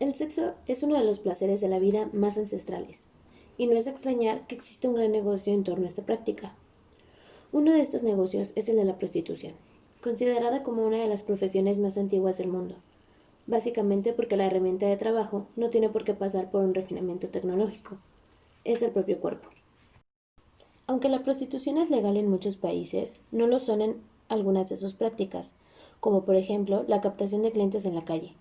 El sexo es uno de los placeres de la vida más ancestrales, y no es de extrañar que exista un gran negocio en torno a esta práctica. Uno de estos negocios es el de la prostitución, considerada como una de las profesiones más antiguas del mundo, básicamente porque la herramienta de trabajo no tiene por qué pasar por un refinamiento tecnológico, es el propio cuerpo. Aunque la prostitución es legal en muchos países, no lo son en algunas de sus prácticas, como por ejemplo la captación de clientes en la calle.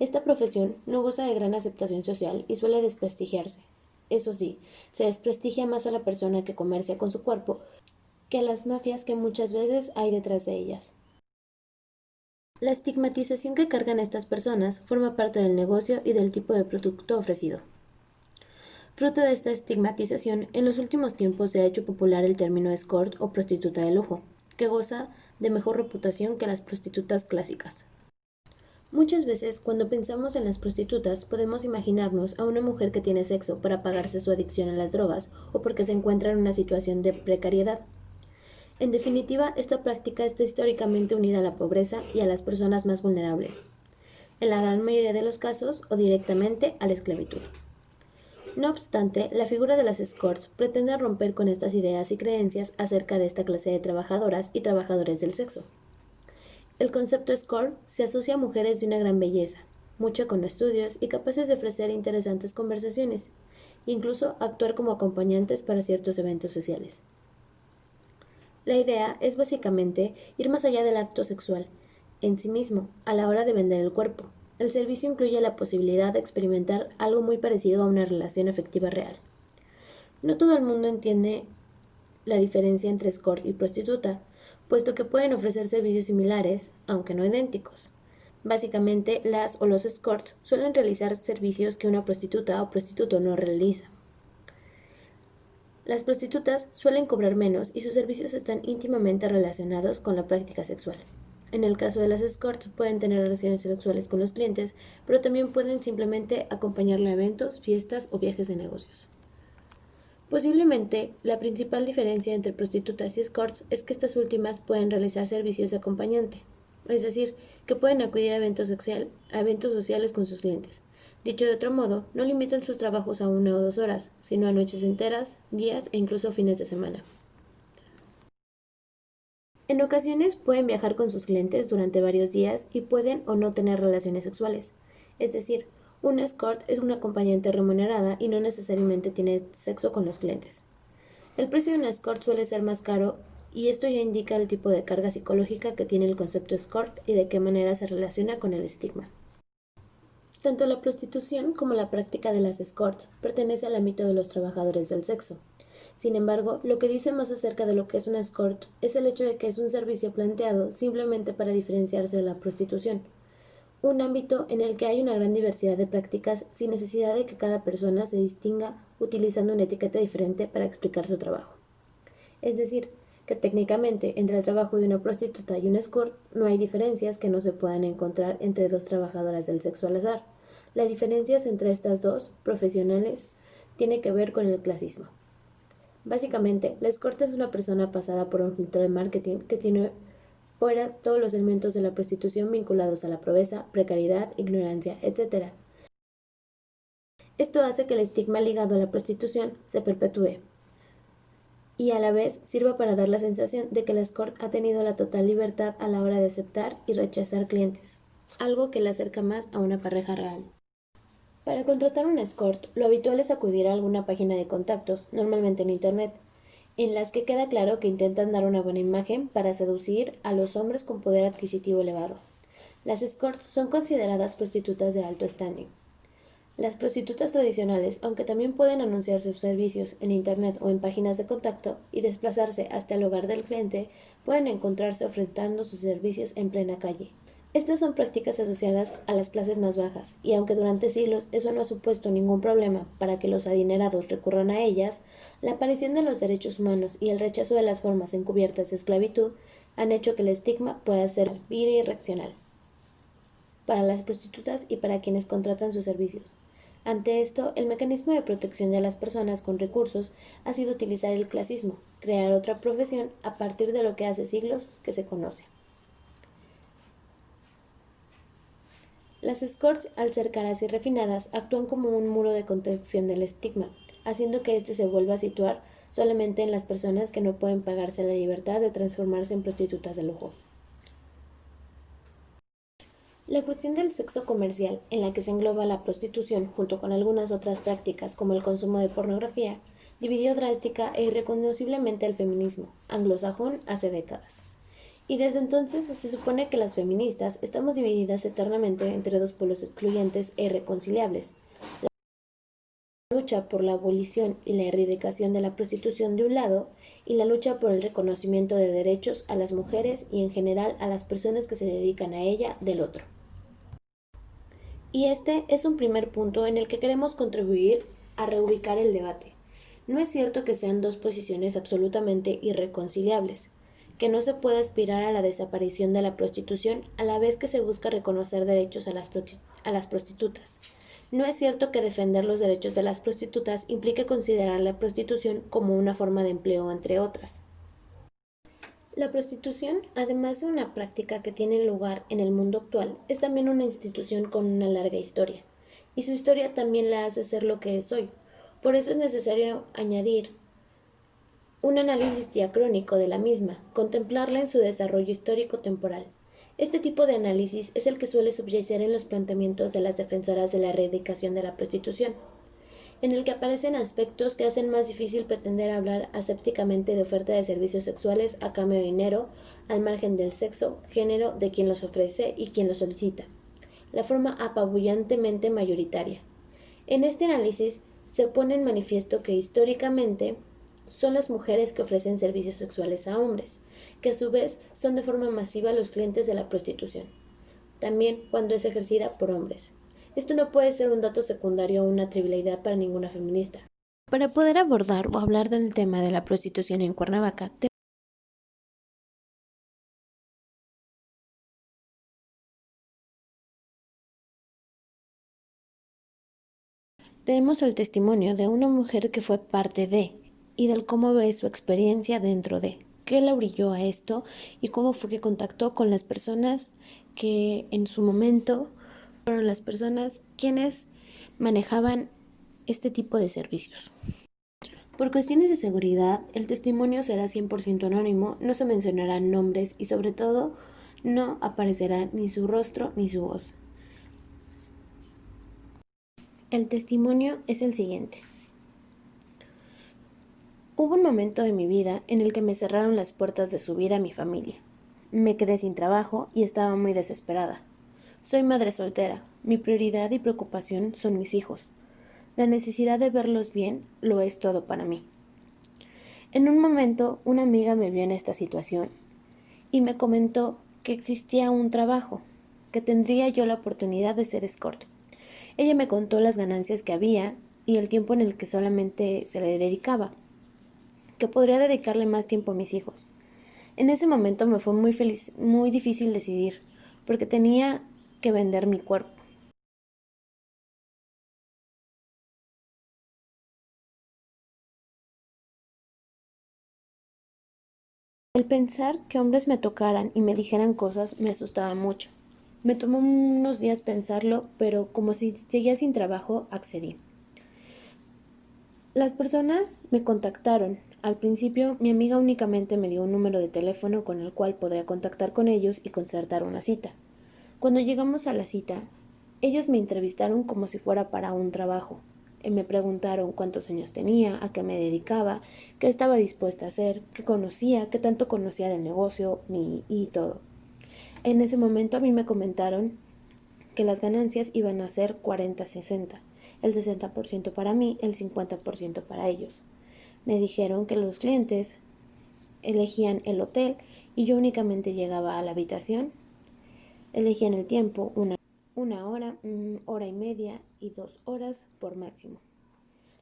Esta profesión no goza de gran aceptación social y suele desprestigiarse. Eso sí, se desprestigia más a la persona que comercia con su cuerpo que a las mafias que muchas veces hay detrás de ellas. La estigmatización que cargan estas personas forma parte del negocio y del tipo de producto ofrecido. Fruto de esta estigmatización, en los últimos tiempos se ha hecho popular el término escort o prostituta de lujo, que goza de mejor reputación que las prostitutas clásicas. Muchas veces, cuando pensamos en las prostitutas, podemos imaginarnos a una mujer que tiene sexo para pagarse su adicción a las drogas o porque se encuentra en una situación de precariedad. En definitiva, esta práctica está históricamente unida a la pobreza y a las personas más vulnerables, en la gran mayoría de los casos o directamente a la esclavitud. No obstante, la figura de las escorts pretende romper con estas ideas y creencias acerca de esta clase de trabajadoras y trabajadores del sexo. El concepto escort se asocia a mujeres de una gran belleza, mucho con estudios y capaces de ofrecer interesantes conversaciones, incluso actuar como acompañantes para ciertos eventos sociales. La idea es básicamente ir más allá del acto sexual, en sí mismo, a la hora de vender el cuerpo. El servicio incluye la posibilidad de experimentar algo muy parecido a una relación afectiva real. No todo el mundo entiende la diferencia entre escort y prostituta, puesto que pueden ofrecer servicios similares, aunque no idénticos. Básicamente, las o los escorts suelen realizar servicios que una prostituta o prostituto no realiza. Las prostitutas suelen cobrar menos y sus servicios están íntimamente relacionados con la práctica sexual. En el caso de las escorts pueden tener relaciones sexuales con los clientes, pero también pueden simplemente acompañarlo a eventos, fiestas o viajes de negocios. Posiblemente, la principal diferencia entre prostitutas y escorts es que estas últimas pueden realizar servicios de acompañante, es decir, que pueden acudir a eventos sociales con sus clientes. Dicho de otro modo, no limitan sus trabajos a 1 o 2 horas, sino a noches enteras, días e incluso fines de semana. En ocasiones pueden viajar con sus clientes durante varios días y pueden o no tener relaciones sexuales. Es decir, una escort es una acompañante remunerada y no necesariamente tiene sexo con los clientes. El precio de una escort suele ser más caro y esto ya indica el tipo de carga psicológica que tiene el concepto escort y de qué manera se relaciona con el estigma. Tanto la prostitución como la práctica de las escorts pertenece al ámbito de los trabajadores del sexo. Sin embargo, lo que dice más acerca de lo que es una escort es el hecho de que es un servicio planteado simplemente para diferenciarse de la prostitución, un ámbito en el que hay una gran diversidad de prácticas sin necesidad de que cada persona se distinga utilizando una etiqueta diferente para explicar su trabajo. Es decir, que técnicamente entre el trabajo de una prostituta y un escort no hay diferencias que no se puedan encontrar entre dos trabajadoras del sexo al azar. La diferencia entre estas dos profesionales tiene que ver con el clasismo. Básicamente, la escort es una persona pasada por un filtro de marketing que tiene fuera todos los elementos de la prostitución vinculados a la pobreza, precariedad, ignorancia, etc. Esto hace que el estigma ligado a la prostitución se perpetúe y a la vez sirva para dar la sensación de que la escort ha tenido la total libertad a la hora de aceptar y rechazar clientes, algo que le acerca más a una pareja real. Para contratar un escort, lo habitual es acudir a alguna página de contactos, normalmente en Internet, en las que queda claro que intentan dar una buena imagen para seducir a los hombres con poder adquisitivo elevado. Las escorts son consideradas prostitutas de alto standing. Las prostitutas tradicionales, aunque también pueden anunciar sus servicios en Internet o en páginas de contacto y desplazarse hasta el hogar del cliente, pueden encontrarse ofertando sus servicios en plena calle. Estas son prácticas asociadas a las clases más bajas, y aunque durante siglos eso no ha supuesto ningún problema para que los adinerados recurran a ellas, la aparición de los derechos humanos y el rechazo de las formas encubiertas de esclavitud han hecho que el estigma pueda ser bidireccional para las prostitutas y para quienes contratan sus servicios. Ante esto, el mecanismo de protección de las personas con recursos ha sido utilizar el clasismo, crear otra profesión a partir de lo que hace siglos que se conoce. Las escorts, al ser caras y refinadas, actúan como un muro de contención del estigma, haciendo que éste se vuelva a situar solamente en las personas que no pueden pagarse la libertad de transformarse en prostitutas de lujo. La cuestión del sexo comercial, en la que se engloba la prostitución junto con algunas otras prácticas como el consumo de pornografía, dividió drástica e irreconociblemente al feminismo anglosajón hace décadas. Y desde entonces se supone que las feministas estamos divididas eternamente entre dos polos excluyentes e irreconciliables: la lucha por la abolición y la erradicación de la prostitución de un lado, y la lucha por el reconocimiento de derechos a las mujeres y en general a las personas que se dedican a ella del otro. Y este es un primer punto en el que queremos contribuir a reubicar el debate. No es cierto que sean dos posiciones absolutamente irreconciliables, que no se puede aspirar a la desaparición de la prostitución a la vez que se busca reconocer derechos a las prostitutas. No es cierto que defender los derechos de las prostitutas implique considerar la prostitución como una forma de empleo entre otras. La prostitución, además de una práctica que tiene lugar en el mundo actual, es también una institución con una larga historia, y su historia también la hace ser lo que es hoy. Por eso es necesario añadir un análisis diacrónico de la misma, contemplarla en su desarrollo histórico-temporal. Este tipo de análisis es el que suele subyacer en los planteamientos de las defensoras de la erradicación de la prostitución, en el que aparecen aspectos que hacen más difícil pretender hablar asépticamente de oferta de servicios sexuales a cambio de dinero, al margen del sexo, género de quien los ofrece y quien los solicita, la forma apabullantemente mayoritaria. En este análisis se pone en manifiesto que históricamente son las mujeres que ofrecen servicios sexuales a hombres, que a su vez son de forma masiva los clientes de la prostitución, también cuando es ejercida por hombres. Esto no puede ser un dato secundario o una trivialidad para ninguna feminista. Para poder abordar o hablar del tema de la prostitución en Cuernavaca, tenemos el testimonio de una mujer que fue parte de, y del cómo ve su experiencia dentro de, qué la orilló a esto y cómo fue que contactó con las personas que en su momento fueron las personas quienes manejaban este tipo de servicios. Por cuestiones de seguridad, el testimonio será 100% anónimo, no se mencionarán nombres y sobre todo no aparecerá ni su rostro ni su voz. El testimonio es el siguiente. Hubo un momento de mi vida en el que me cerraron las puertas de su vida a mi familia. Me quedé sin trabajo y estaba muy desesperada. Soy madre soltera. Mi prioridad y preocupación son mis hijos. La necesidad de verlos bien lo es todo para mí. En un momento, una amiga me vio en esta situación y me comentó que existía un trabajo, que tendría yo la oportunidad de ser escort. Ella me contó las ganancias que había y el tiempo en el que solamente se le dedicaba, que podría dedicarle más tiempo a mis hijos. En ese momento me fue muy difícil decidir, porque tenía que vender mi cuerpo. El pensar que hombres me tocaran y me dijeran cosas me asustaba mucho. Me tomó unos días pensarlo, pero como si seguía sin trabajo, accedí. Las personas me contactaron. Al principio, mi amiga únicamente me dio un número de teléfono con el cual podría contactar con ellos y concertar una cita. Cuando llegamos a la cita, ellos me entrevistaron como si fuera para un trabajo. Me preguntaron cuántos años tenía, a qué me dedicaba, qué estaba dispuesta a hacer, qué conocía, qué tanto conocía del negocio y todo. En ese momento a mí me comentaron que las ganancias iban a ser 40-60, el 60% para mí, el 50% para ellos. Me dijeron que los clientes elegían el hotel y yo únicamente llegaba a la habitación, elegían el tiempo, una hora, hora y media y 2 horas por máximo.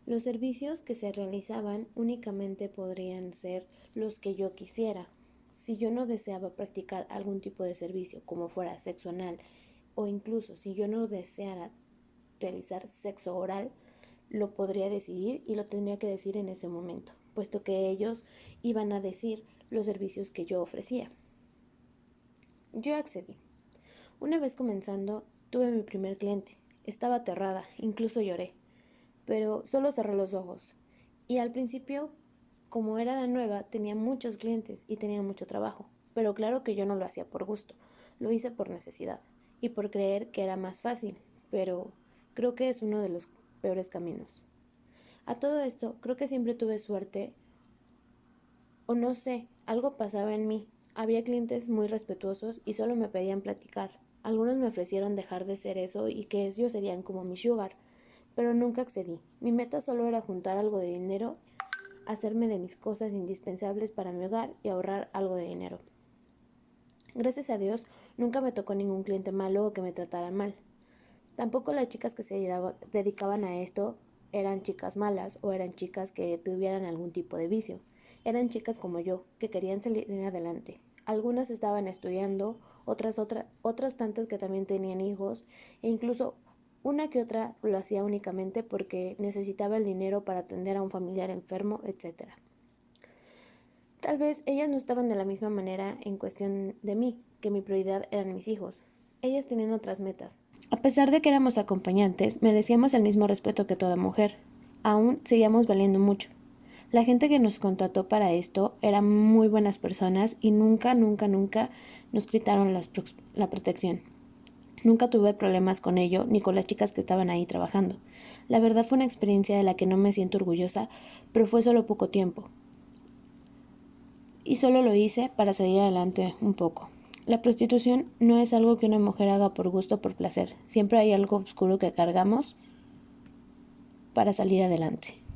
Los servicios que se realizaban únicamente podrían ser los que yo quisiera. Si yo no deseaba practicar algún tipo de servicio, como fuera sexo anal, o incluso si yo no deseara realizar sexo oral, lo podría decidir y lo tendría que decir en ese momento, puesto que ellos iban a decir los servicios que yo ofrecía. Yo accedí. Una vez comenzando, Tuve mi primer cliente. Estaba aterrada, incluso lloré, pero solo cerré los ojos. Y al principio, como era la nueva, tenía muchos clientes y tenía mucho trabajo, pero claro que yo no lo hacía por gusto, lo hice por necesidad y por creer que era más fácil, pero creo que es uno de los peores caminos. A todo esto, creo que siempre tuve suerte o no sé, algo pasaba en mí. Había clientes muy respetuosos y solo me pedían platicar. Algunos me ofrecieron dejar de ser eso y que ellos serían como mi sugar, pero nunca accedí. Mi meta solo era juntar algo de dinero, hacerme de mis cosas indispensables para mi hogar y ahorrar algo de dinero. Gracias a Dios, nunca me tocó ningún cliente malo o que me tratara mal. Tampoco las chicas que se dedicaban a esto eran chicas malas o eran chicas que tuvieran algún tipo de vicio. Eran chicas como yo, que querían salir adelante. Algunas estaban estudiando, otras tantas que también tenían hijos, e incluso una que otra lo hacía únicamente porque necesitaba el dinero para atender a un familiar enfermo, etc. Tal vez ellas no estaban de la misma manera en cuestión de mí, que mi prioridad eran mis hijos. Ellas tenían otras metas. A pesar de que éramos acompañantes, merecíamos el mismo respeto que toda mujer. Aún seguíamos valiendo mucho. La gente que nos contrató para esto eran muy buenas personas y nunca nos quitaron la protección. Nunca tuve problemas con ello ni con las chicas que estaban ahí trabajando. La verdad fue una experiencia de la que no me siento orgullosa, pero fue solo poco tiempo. Y solo lo hice para salir adelante un poco. La prostitución no es algo que una mujer haga por gusto o por placer. Siempre hay algo oscuro que cargamos para salir adelante.